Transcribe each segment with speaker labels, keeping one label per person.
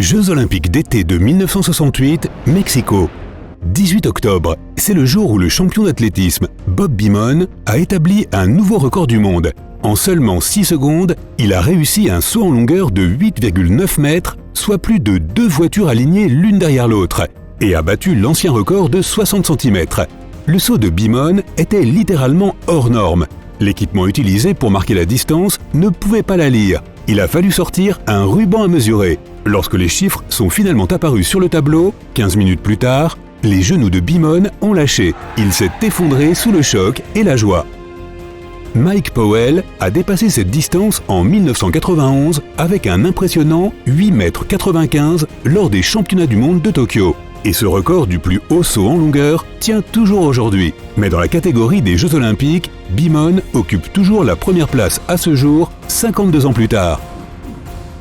Speaker 1: Jeux olympiques d'été de 1968, Mexico. 18 octobre, c'est le jour où le champion d'athlétisme, Bob Beamon, a établi un nouveau record du monde. En seulement 6 secondes, il a réussi un saut en longueur de 8,9 mètres, soit plus de 2 voitures alignées l'une derrière l'autre, et a battu l'ancien record de 60 cm. Le saut de Beamon était littéralement hors norme. L'équipement utilisé pour marquer la distance ne pouvait pas la lire. Il a fallu sortir un ruban à mesurer. Lorsque les chiffres sont finalement apparus sur le tableau, 15 minutes plus tard, les genoux de Beamon ont lâché. Il s'est effondré sous le choc et la joie. Mike Powell a dépassé cette distance en 1991 avec un impressionnant 8,95 m lors des championnats du monde de Tokyo. Et ce record du plus haut saut en longueur tient toujours aujourd'hui. Mais dans la catégorie des Jeux Olympiques, Beamon occupe toujours la première place à ce jour, 52 ans plus tard.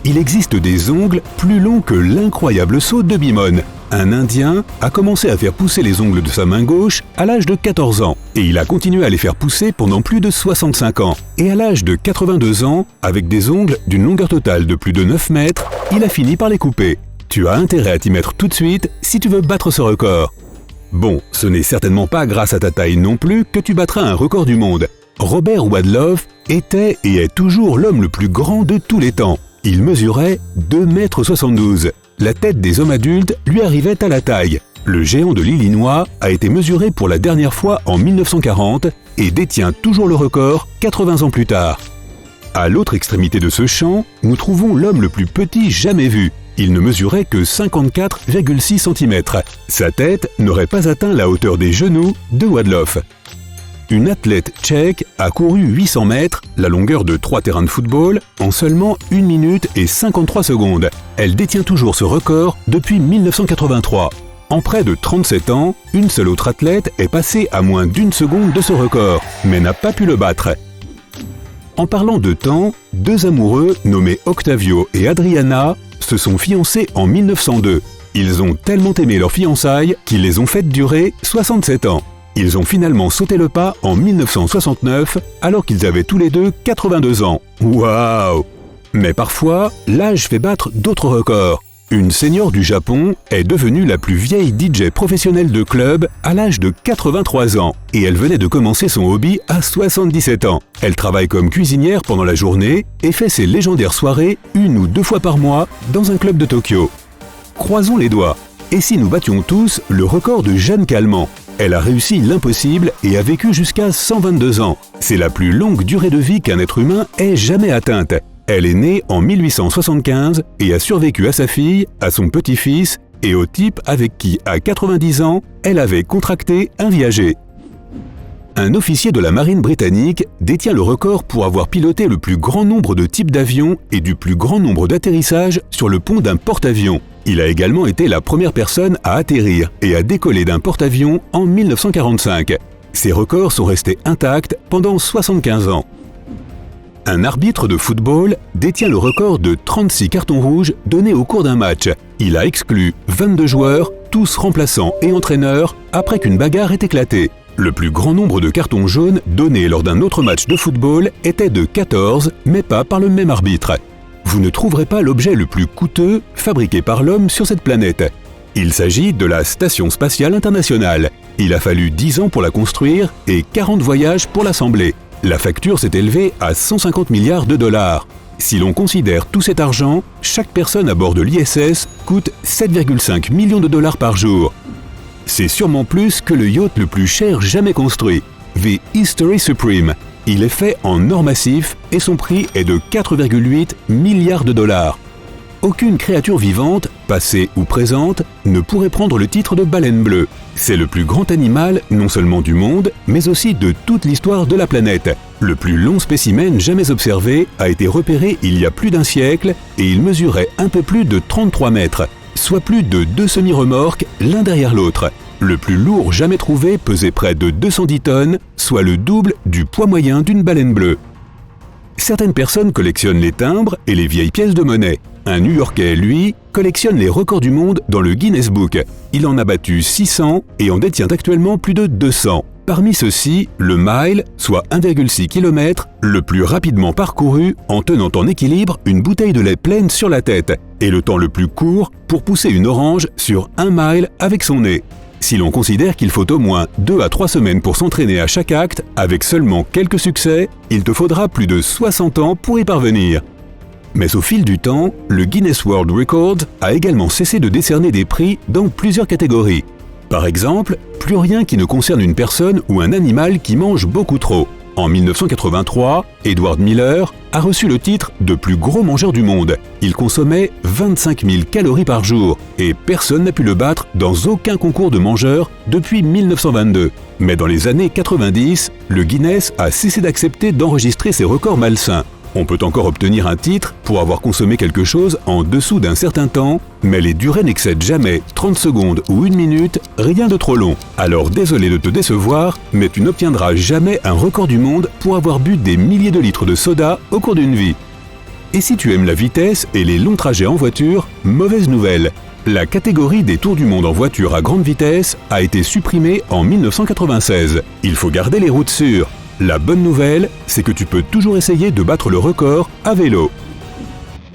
Speaker 1: Il existe des ongles plus longs que l'incroyable saut de Beamon. Un Indien a commencé à faire pousser les ongles de sa main gauche à l'âge de 14 ans et il a continué à les faire pousser pendant plus de 65 ans. Et à l'âge de 82 ans, avec des ongles d'une longueur totale de plus de 9 mètres, il a fini par les couper. Tu as intérêt à t'y mettre tout de suite si tu veux battre ce record. Bon, ce n'est certainement pas grâce à ta taille non plus que tu battras un record du monde. Robert Wadlow était et est toujours l'homme le plus grand de tous les temps. Il mesurait 2,72 m. La tête des hommes adultes lui arrivait à la taille. Le géant de l'Illinois a été mesuré pour la dernière fois en 1940 et détient toujours le record 80 ans plus tard. À l'autre extrémité de ce champ, nous trouvons l'homme le plus petit jamais vu. Il ne mesurait que 54,6 cm. Sa tête n'aurait pas atteint la hauteur des genoux de Wadlow. Une athlète tchèque a couru 800 mètres, la longueur de 3 terrains de football, en seulement 1 minute et 53 secondes. Elle détient toujours ce record depuis 1983. En près de 37 ans, une seule autre athlète est passée à moins d'1 seconde de ce record, mais n'a pas pu le battre. En parlant de temps, 2 amoureux nommés Octavio et Adriana se sont fiancés en 1902. Ils ont tellement aimé leurs fiançailles qu'ils les ont faites durer 67 ans. Ils ont finalement sauté le pas en 1969, alors qu'ils avaient tous les deux 82 ans. Waouh! Mais parfois, l'âge fait battre d'autres records. Une senior du Japon est devenue la plus vieille DJ professionnelle de club à l'âge de 83 ans et elle venait de commencer son hobby à 77 ans. Elle travaille comme cuisinière pendant la journée et fait ses légendaires soirées 1 ou 2 fois par mois dans un club de Tokyo. Croisons les doigts. Et si nous battions tous le record de Jeanne Calment? Elle a réussi l'impossible et a vécu jusqu'à 122 ans. C'est la plus longue durée de vie qu'un être humain ait jamais atteinte. Elle est née en 1875 et a survécu à sa fille, à son petit-fils et au type avec qui, à 90 ans, elle avait contracté un VIH. Un officier de la marine britannique détient le record pour avoir piloté le plus grand nombre de types d'avions et du plus grand nombre d'atterrissages sur le pont d'un porte-avions. Il a également été la première personne à atterrir et à décoller d'un porte-avions en 1945. Ces records sont restés intacts pendant 75 ans. Un arbitre de football détient le record de 36 cartons rouges donnés au cours d'un match. Il a exclu 22 joueurs, tous remplaçants et entraîneurs, après qu'une bagarre ait éclaté. Le plus grand nombre de cartons jaunes donnés lors d'un autre match de football était de 14, mais pas par le même arbitre. Vous ne trouverez pas l'objet le plus coûteux fabriqué par l'homme sur cette planète. Il s'agit de la Station Spatiale Internationale. Il a fallu 10 ans pour la construire et 40 voyages pour l'assembler. La facture s'est élevée à 150 milliards de dollars. Si l'on considère tout cet argent, chaque personne à bord de l'ISS coûte 7,5 millions de dollars par jour. C'est sûrement plus que le yacht le plus cher jamais construit, The History Supreme. Il est fait en or massif et son prix est de 4,8 milliards de dollars. Aucune créature vivante, passée ou présente, ne pourrait prendre le titre de baleine bleue. C'est le plus grand animal non seulement du monde, mais aussi de toute l'histoire de la planète. Le plus long spécimen jamais observé a été repéré il y a plus d'1 siècle et il mesurait un peu plus de 33 mètres, soit plus de 2 semi-remorques l'un derrière l'autre. Le plus lourd jamais trouvé pesait près de 210 tonnes, soit le double du poids moyen d'une baleine bleue. Certaines personnes collectionnent les timbres et les vieilles pièces de monnaie. Un New-Yorkais, lui, collectionne les records du monde dans le Guinness Book. Il en a battu 600 et en détient actuellement plus de 200. Parmi ceux-ci, le mile, soit 1,6 km, le plus rapidement parcouru en tenant en équilibre une bouteille de lait pleine sur la tête, et le temps le plus court pour pousser une orange sur 1 mile avec son nez. Si l'on considère qu'il faut au moins 2 à 3 semaines pour s'entraîner à chaque acte, avec seulement quelques succès, il te faudra plus de 60 ans pour y parvenir. Mais au fil du temps, le Guinness World Records a également cessé de décerner des prix dans plusieurs catégories. Par exemple, plus rien qui ne concerne une personne ou un animal qui mange beaucoup trop. En 1983, Edward Miller a reçu le titre de plus gros mangeur du monde. Il consommait 25 000 calories par jour et personne n'a pu le battre dans aucun concours de mangeurs depuis 1922. Mais dans les années 90, le Guinness a cessé d'accepter d'enregistrer ces records malsains. On peut encore obtenir un titre pour avoir consommé quelque chose en dessous d'un certain temps, mais les durées n'excèdent jamais 30 secondes ou 1 minute, rien de trop long. Alors désolé de te décevoir, mais tu n'obtiendras jamais un record du monde pour avoir bu des milliers de litres de soda au cours d'une vie. Et si tu aimes la vitesse et les longs trajets en voiture, mauvaise nouvelle. La catégorie des tours du monde en voiture à grande vitesse a été supprimée en 1996. Il faut garder les routes sûres. La bonne nouvelle, c'est que tu peux toujours essayer de battre le record à vélo.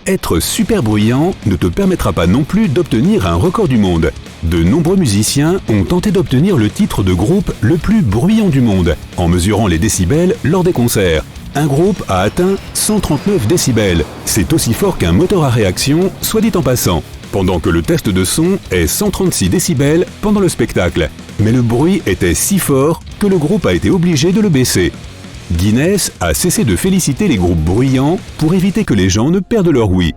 Speaker 1: Être super bruyant ne te permettra pas non plus d'obtenir un record du monde. De nombreux musiciens ont tenté d'obtenir le titre de groupe le plus bruyant du monde, en mesurant les décibels lors des concerts. Un groupe a atteint 139 décibels. C'est aussi fort qu'un moteur à réaction, soit dit en passant. Pendant que le test de son est 136 décibels pendant le spectacle. Mais le bruit était si fort que le groupe a été obligé de le baisser. Guinness a cessé de féliciter les groupes bruyants pour éviter que les gens ne perdent leur ouïe.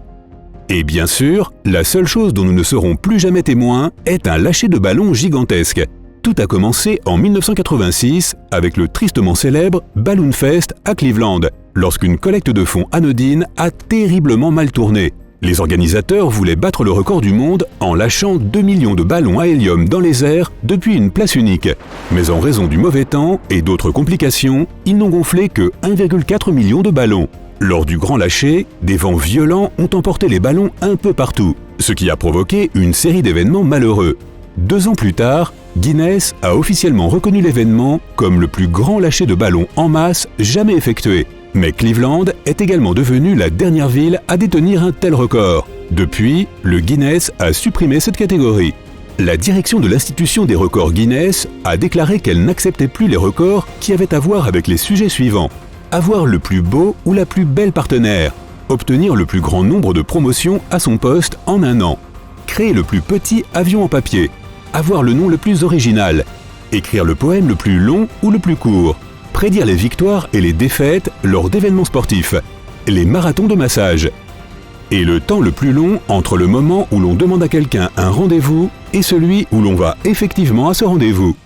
Speaker 1: Et bien sûr, la seule chose dont nous ne serons plus jamais témoins est un lâcher de ballon gigantesque. Tout a commencé en 1986 avec le tristement célèbre Balloon Fest à Cleveland, lorsqu'une collecte de fonds anodine a terriblement mal tourné. Les organisateurs voulaient battre le record du monde en lâchant 2 millions de ballons à hélium dans les airs depuis une place unique. Mais en raison du mauvais temps et d'autres complications, ils n'ont gonflé que 1,4 million de ballons. Lors du grand lâcher, des vents violents ont emporté les ballons un peu partout, ce qui a provoqué une série d'événements malheureux. 2 ans plus tard, Guinness a officiellement reconnu l'événement comme le plus grand lâcher de ballons en masse jamais effectué. Mais Cleveland est également devenue la dernière ville à détenir un tel record. Depuis, le Guinness a supprimé cette catégorie. La direction de l'institution des records Guinness a déclaré qu'elle n'acceptait plus les records qui avaient à voir avec les sujets suivants. Avoir le plus beau ou la plus belle partenaire. Obtenir le plus grand nombre de promotions à son poste en 1 an. Créer le plus petit avion en papier. Avoir le nom le plus original. Écrire le poème le plus long ou le plus court. Prédire les victoires et les défaites lors d'événements sportifs, les marathons de massage, et le temps le plus long entre le moment où l'on demande à quelqu'un un rendez-vous et celui où l'on va effectivement à ce rendez-vous.